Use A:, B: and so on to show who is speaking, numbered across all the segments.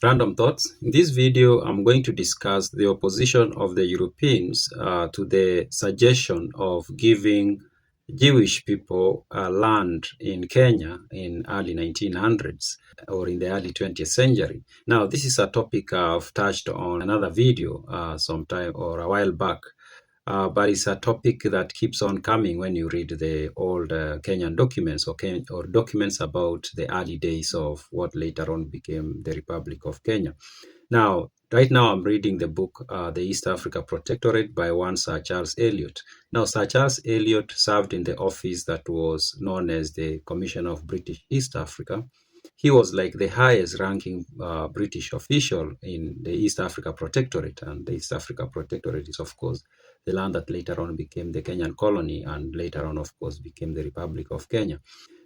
A: Random thoughts. In this video, I'm going to discuss the opposition of the Europeans to the suggestion of giving Jewish people land in Kenya in early 1900s or in the early 20th century. Now, this is a topic I've touched on another video sometime or a while back. But it's a topic that keeps on coming when you read the old Kenyan documents or documents about the early days of what later on became the Republic of Kenya. Now, right now I'm reading the book, The East Africa Protectorate by one Sir Charles Elliot. Now, Sir Charles Elliot served in the office that was known as the Commissioner of British East Africa. He was like the highest ranking British official in the East Africa Protectorate. And the East Africa Protectorate is, of course, the land that later on became the Kenyan colony and later on, of course, became the Republic of Kenya.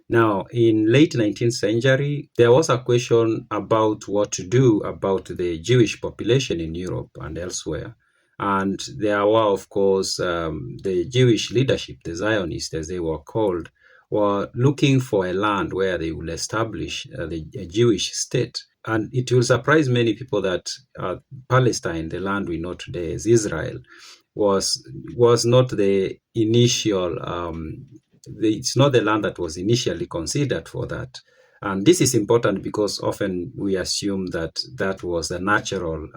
A: Now, in late 19th century, there was a question about what to do about the Jewish population in Europe and elsewhere. And there were, of course, the Jewish leadership, the Zionists, as they were called, were looking for a land where they will establish a Jewish state. And it will surprise many people that Palestine, the land we know today as Israel, was not the initial it's not the land that was initially considered for that. And this is important because often we assume that that was a natural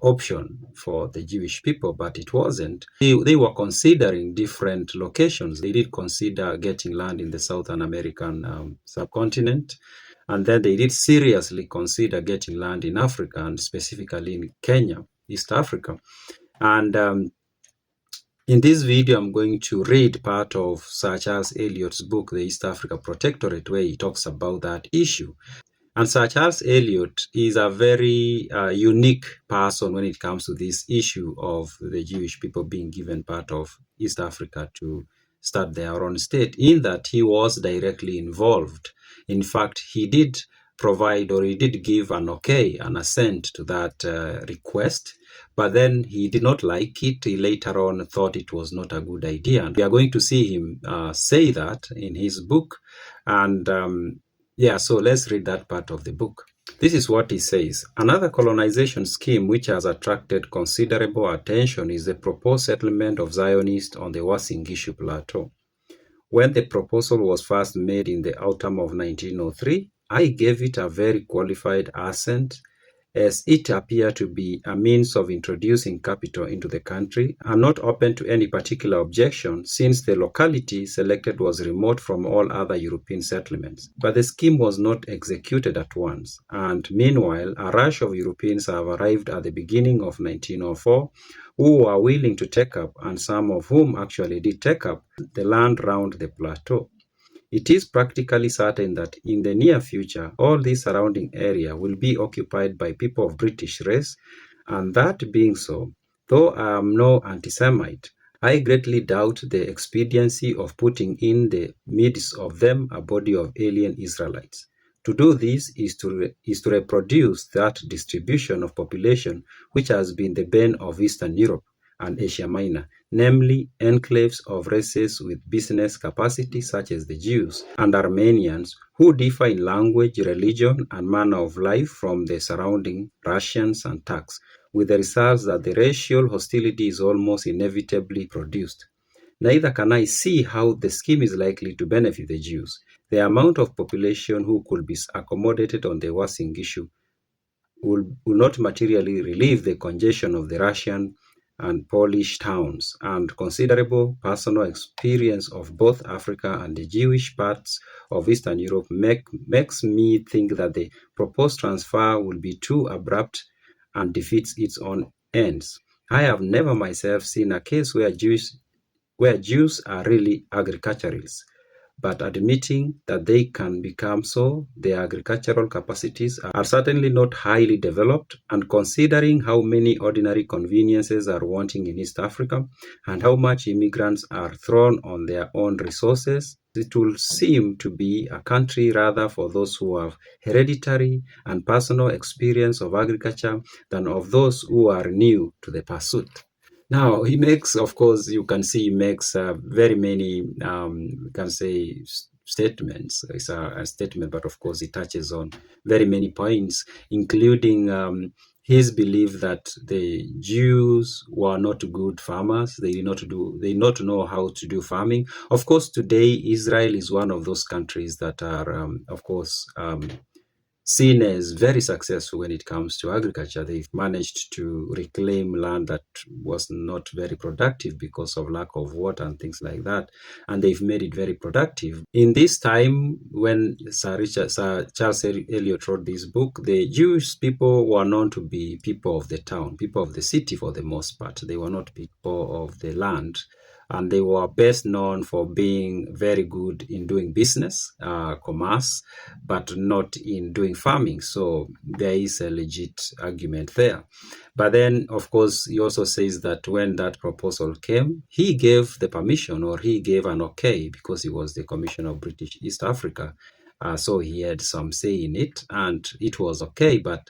A: option for the Jewish people, but it wasn't. They were considering different locations. They did consider getting land in the Southern American subcontinent, and then they did seriously consider getting land in Africa, and specifically in Kenya, East Africa. And in this video, I'm going to read part of Sir Charles Elliot's book, The East Africa Protectorate, where he talks about that issue. And Sir Charles Elliot is a very unique person when it comes to this issue of the Jewish people being given part of East Africa to start their own state, in that he was directly involved. In fact, he did provide, or he did give an assent to that request, but then he did not like it. He later on thought it was not a good idea. And we are going to see him say that in his book. And so let's read that part of the book. This is what he says. Another colonization scheme which has attracted considerable attention is the proposed settlement of Zionists on the Uasin Gishu Plateau. When the proposal was first made in the autumn of 1903, I gave it a very qualified assent, as it appeared to be a means of introducing capital into the country. I'm not open to any particular objection, since the locality selected was remote from all other European settlements. But the scheme was not executed at once, and meanwhile a rush of Europeans have arrived at the beginning of 1904 who were willing to take up, and some of whom actually did take up, the land round the plateau. It is practically certain that in the near future, all this surrounding area will be occupied by people of British race, and that being so, though I am no anti-Semite, I greatly doubt the expediency of putting in the midst of them a body of alien Israelites. To do this is to reproduce that distribution of population which has been the bane of Eastern Europe and Asia Minor, namely enclaves of races with business capacity such as the Jews and Armenians, who differ in language, religion, and manner of life from the surrounding Russians and Turks, with the result that the racial hostility is almost inevitably produced. Neither can I see how the scheme is likely to benefit the Jews. The amount of population who could be accommodated on the Uasin Gishu will not materially relieve the congestion of the Russian and Polish towns, and considerable personal experience of both Africa and the Jewish parts of Eastern Europe makes me think that the proposed transfer will be too abrupt and defeats its own ends. I have never myself seen a case where Jews are really agriculturalists, but admitting that they can become so, their agricultural capacities are certainly not highly developed, and considering how many ordinary conveniences are wanting in East Africa, and how much immigrants are thrown on their own resources, it will seem to be a country rather for those who have hereditary and personal experience of agriculture than of those who are new to the pursuit. Now, he makes, of course, you can see he makes very many, we can say, statements. It's a statement, but of course it touches on very many points, including his belief that the Jews were not good farmers. They did not know how to do farming. Of course, today Israel is one of those countries that are, of course, seen as very successful when it comes to agriculture. They've managed to reclaim land that was not very productive because of lack of water and things like that, and they've made it very productive. In this time, when Sir Charles Elliot wrote this book, the Jewish people were known to be people of the town, people of the city for the most part. They were not people of the land. And they were best known for being very good in doing business, commerce, but not in doing farming. So there is a legit argument there. But then, of course, he also says that when that proposal came, he gave the permission, or he gave an okay, because he was the Commissioner of British East Africa. So he had some say in it, and it was okay. But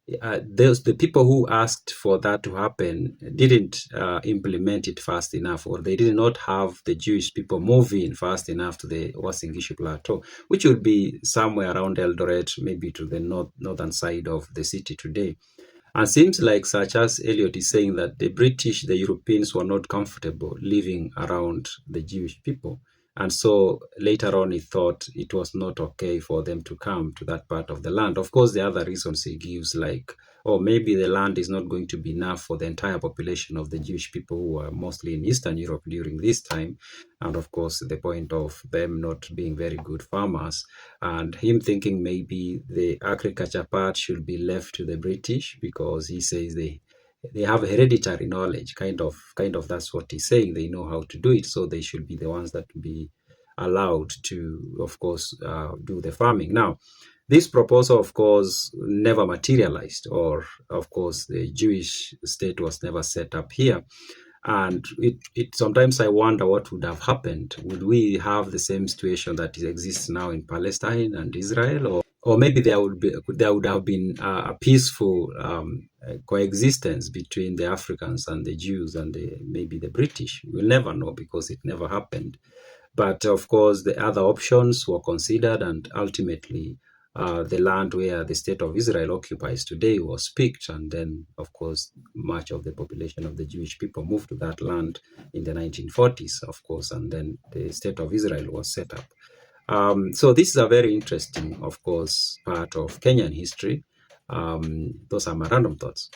A: the people who asked for that to happen didn't implement it fast enough, or they did not have the Jewish people move in fast enough to the Uasin Gishu Plateau, which would be somewhere around Eldoret, maybe to the northern side of the city today. And seems like Sir Charles Elliot is saying that the British, the Europeans, were not comfortable living around the Jewish people. And so later on, he thought it was not okay for them to come to that part of the land. Of course, the other reasons he gives, like, maybe the land is not going to be enough for the entire population of the Jewish people who were mostly in Eastern Europe during this time. And of course, the point of them not being very good farmers, and him thinking maybe the agriculture part should be left to the British, because he says they have hereditary knowledge, kind of that's what he's saying. They know how to do it, so they should be the ones that be allowed to, of course, do the farming. Now, this proposal, of course, never materialized, or of course the Jewish state was never set up here. And it sometimes I wonder what would have happened. Would we have the same situation that exists now in Palestine and Israel, or maybe there would have been a peaceful coexistence between the Africans and the Jews and maybe the British? We'll never know, because it never happened. But of course, the other options were considered, and ultimately, the land where the state of Israel occupies today was picked. And then, of course, much of the population of the Jewish people moved to that land in the 1940s, of course, and then the state of Israel was set up. So this is a very interesting, of course, part of Kenyan history. Those are my random thoughts.